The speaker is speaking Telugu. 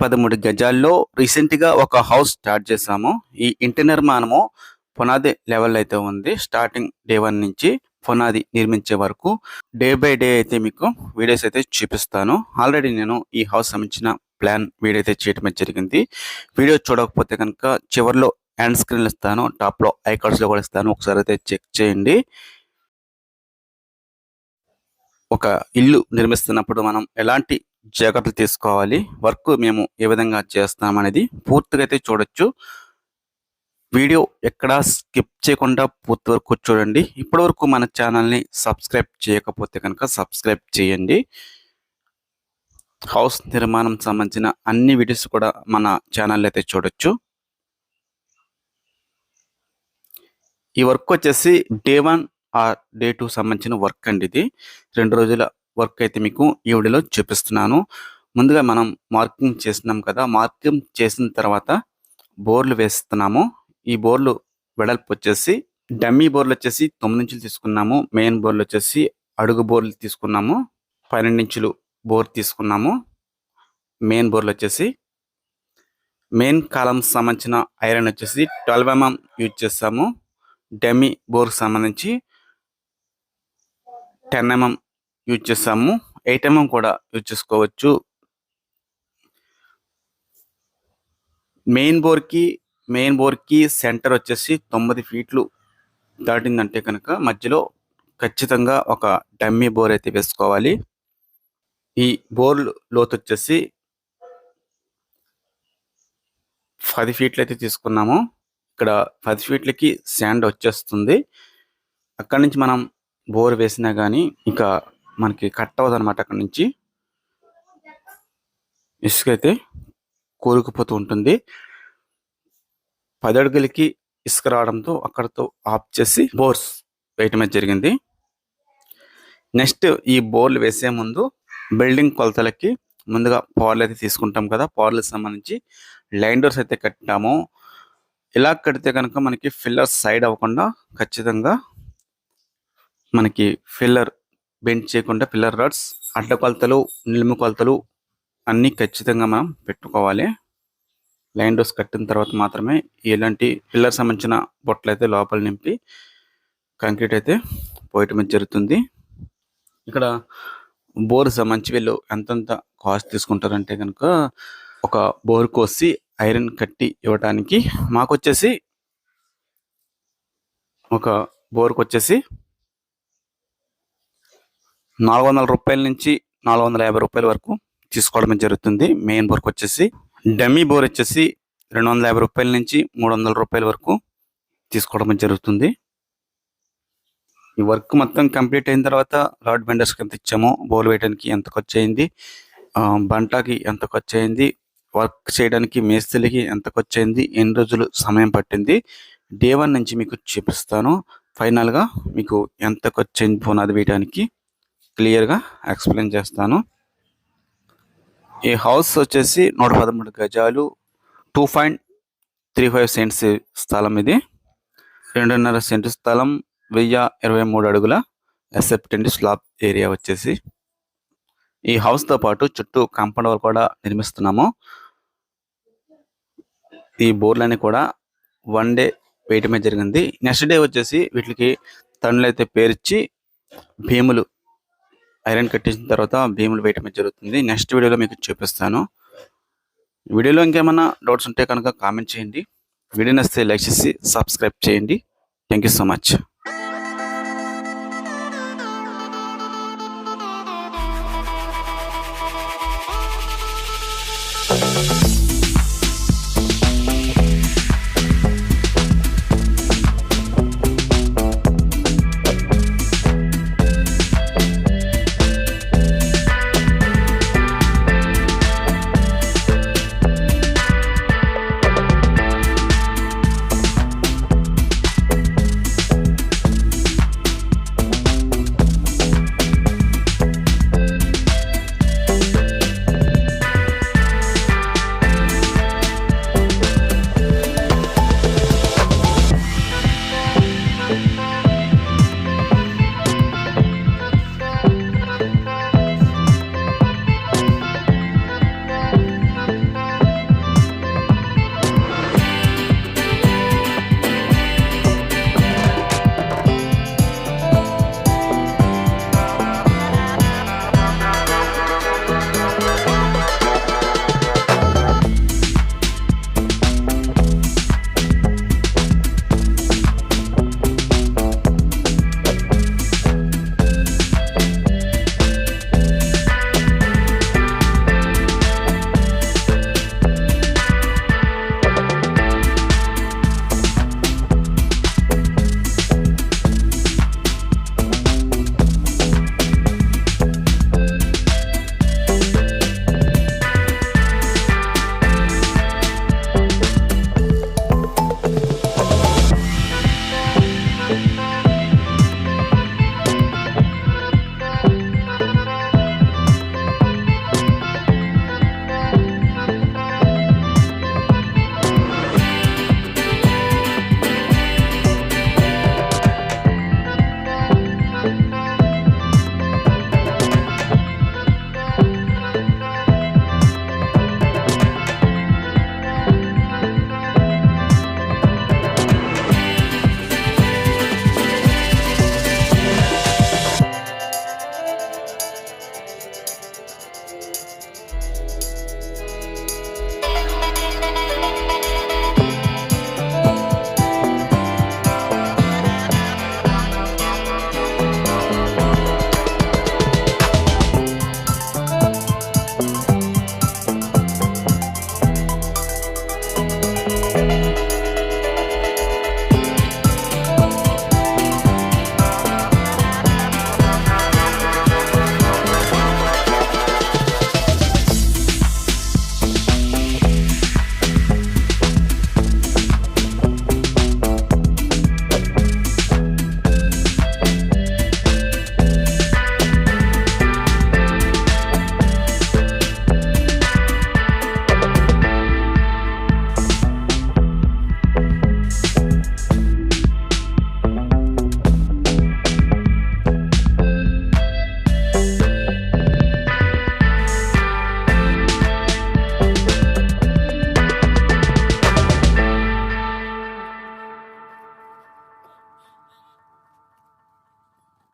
113 గజాల్లో రీసెంట్‌గా ఒక హౌస్ స్టార్ట్ చేశాము. ఈ ఇంటి నిర్మాణము పునాది లెవెల్ అయితే ఉంది. స్టార్టింగ్ డే 1 నుంచి పునాది నిర్మించే వరకు డే బై డే అయితే మీకు వీడియోస్ అయితే చూపిస్తాను. ఆల్రెడీ నేను ఈ హౌస్ సంబంధించిన ప్లాన్ వీడియో అయితే చేయడం జరిగింది. వీడియో చూడకపోతే కనుక చివర్లో ఎండ్ స్క్రీన్‌లో ఇస్తాను. టాప్‌లో ఐ కార్డ్స్‌లో కూడా ఇస్తాను. ఒకసారి అయితే చెక్ చేయండి. ఒక ఇల్లు నిర్మిస్తున్నప్పుడు మనం ఎలాంటి జాగ్రత్తలు తీసుకోవాలి, వర్క్ మేము ఏ విధంగా చేస్తామనేది పూర్తిగా అయితే చూడొచ్చు. వీడియో ఎక్కడా స్కిప్ చేయకుండా పూర్తి వరకు చూడండి. ఇప్పటివరకు మన ఛానల్ని సబ్స్క్రైబ్ చేయకపోతే కనుక సబ్స్క్రైబ్ చేయండి. హౌస్ నిర్మాణం సంబంధించిన అన్ని వీడియోస్ కూడా మన ఛానల్లో అయితే చూడొచ్చు. ఈ వర్క్ వచ్చేసి డే 1 ఆర్ డే 2 సంబంధించిన వర్క్ అండి. ఇది 2 రోజుల వర్క్ అయితే మీకు ఈ వీడియోలో చూపిస్తున్నాను. ముందుగా మనం మార్కింగ్ చేస్తున్నాం కదా, మార్కింగ్ చేసిన తర్వాత బోర్లు వేస్తున్నాము. ఈ బోర్లు వెడల్పు వచ్చేసి డమ్మీ బోర్లు వచ్చేసి 9 ఇంచులు తీసుకున్నాము. మెయిన్ బోర్లు వచ్చేసి అడుగు బోర్లు తీసుకున్నాము. 12 ఇంచులు బోర్ తీసుకున్నాము. మెయిన్ బోర్లు వచ్చేసి మెయిన్ కాలమ్స్ సంబంధించిన ఐరన్ వచ్చేసి 12 mm యూజ్ చేస్తాము. డమ్మీ బోర్కి సంబంధించి 10 mm యూజ్ చేస్తాము. 8 mm కూడా యూజ్ చేసుకోవచ్చు. మెయిన్ బోర్కి సెంటర్ వచ్చేసి 9 ఫీట్లు దాటిందంటే కనుక మధ్యలో ఖచ్చితంగా ఒక డమ్మీ బోర్ అయితే వేసుకోవాలి. ఈ బోర్ లోతు వచ్చేసి 10 ఫీట్లు అయితే తీసుకున్నాము. ఇక్కడ 10 ఫీట్లకి శాండ్ వచ్చేస్తుంది. అక్కడి నుంచి మనం బోర్ వేసినా కానీ ఇక మనకి కట్ అవ్వదు అనమాట. అక్కడి నుంచి ఇసుక అయితే కూరుకుపోతూ ఉంటుంది. 10 అడుగులకి ఇసుక రావడంతో అక్కడతో ఆఫ్ చేసి బోర్స్ వేయటమే జరిగింది. నెక్స్ట్ ఈ బోర్లు వేసే ముందు బిల్డింగ్ కొలతలకి ముందుగా పవర్లు అయితే తీసుకుంటాం కదా, పవర్లకు సంబంధించి లైన్ డోర్స్ అయితే కట్టాము. ఇలా కడితే కనుక మనకి ఫిల్లర్ సైడ్ అవ్వకుండా ఖచ్చితంగా మనకి ఫిల్లర్ బెండ్ చేయకుండా ఫిల్లర్ రాడ్స్ అడ్డ కొలతలు నిలుము కొలతలు అన్నీ ఖచ్చితంగా మనం పెట్టుకోవాలి. లైన్ డోర్స్ కట్టిన తర్వాత మాత్రమే ఇలాంటి పిల్లర్ సంబంధించిన బొట్టలు అయితే లోపల నింపి కాంక్రీట్ అయితే పోయటం జరుగుతుంది. ఇక్కడ బోర్ సంబంధించి వీళ్ళు ఎంతంత కాస్ట్ తీసుకుంటారంటే కనుక ఒక బోర్ కోసి ఐరన్ కట్టి ఇవ్వడానికి మాకు వచ్చేసి ఒక బోర్కి వచ్చేసి 400 రూపాయల నుంచి 450 రూపాయల వరకు తీసుకోవడం జరుగుతుంది. మెయిన్ బోర్కి వచ్చేసి డమ్మీ బోర్ వచ్చేసి 250 రూపాయల నుంచి 300 రూపాయల వరకు తీసుకోవడం జరుగుతుంది. ఈ వర్క్ మొత్తం కంప్లీట్ అయిన తర్వాత రాడ్ బెండర్స్కి ఎంత ఇచ్చామో, బోర్ వేయడానికి ఎంత ఖర్చు అయింది, బంటాకి ఎంత ఖర్చు అయింది, వర్క్ చేయడానికి మేస్త్రికి ఎంత ఖర్చు అయింది, ఎన్ని రోజులు సమయం పట్టింది డే 1 నుంచి మీకు చూపిస్తాను. ఫైనల్గా మీకు ఎంత ఖర్చు అయింది పునాది వేయడానికి క్లియర్గా ఎక్స్ప్లెయిన్ చేస్తాను. ఈ హౌస్ వచ్చేసి 113 గజాలు 2.35 సెంట్స్ స్థలం. ఇది 2.5 సెంటు స్థలం, 1023 అడుగుల ఎసెప్టెంట్ స్లాబ్ ఏరియా వచ్చేసి. ఈ హౌస్తో పాటు చుట్టూ కాంపౌండ్ వాల్ కూడా నిర్మిస్తున్నాము. ఈ బోర్లన్నీ కూడా 1 డే వేయటమే జరిగింది. నెక్స్ట్ డే వచ్చేసి వీటికి తండ్రులు అయితే పేర్చి భీములు ఐరన్ కట్టించిన తర్వాత భీములు వేయటమే జరుగుతుంది. నెక్స్ట్ వీడియోలో మీకు చూపిస్తాను. వీడియోలో ఇంకేమైనా డౌట్స్ ఉంటే కనుక కామెంట్ చేయండి. వీడియో నచ్చితే లైక్ చేసి సబ్స్క్రైబ్ చేయండి. Thank you so much.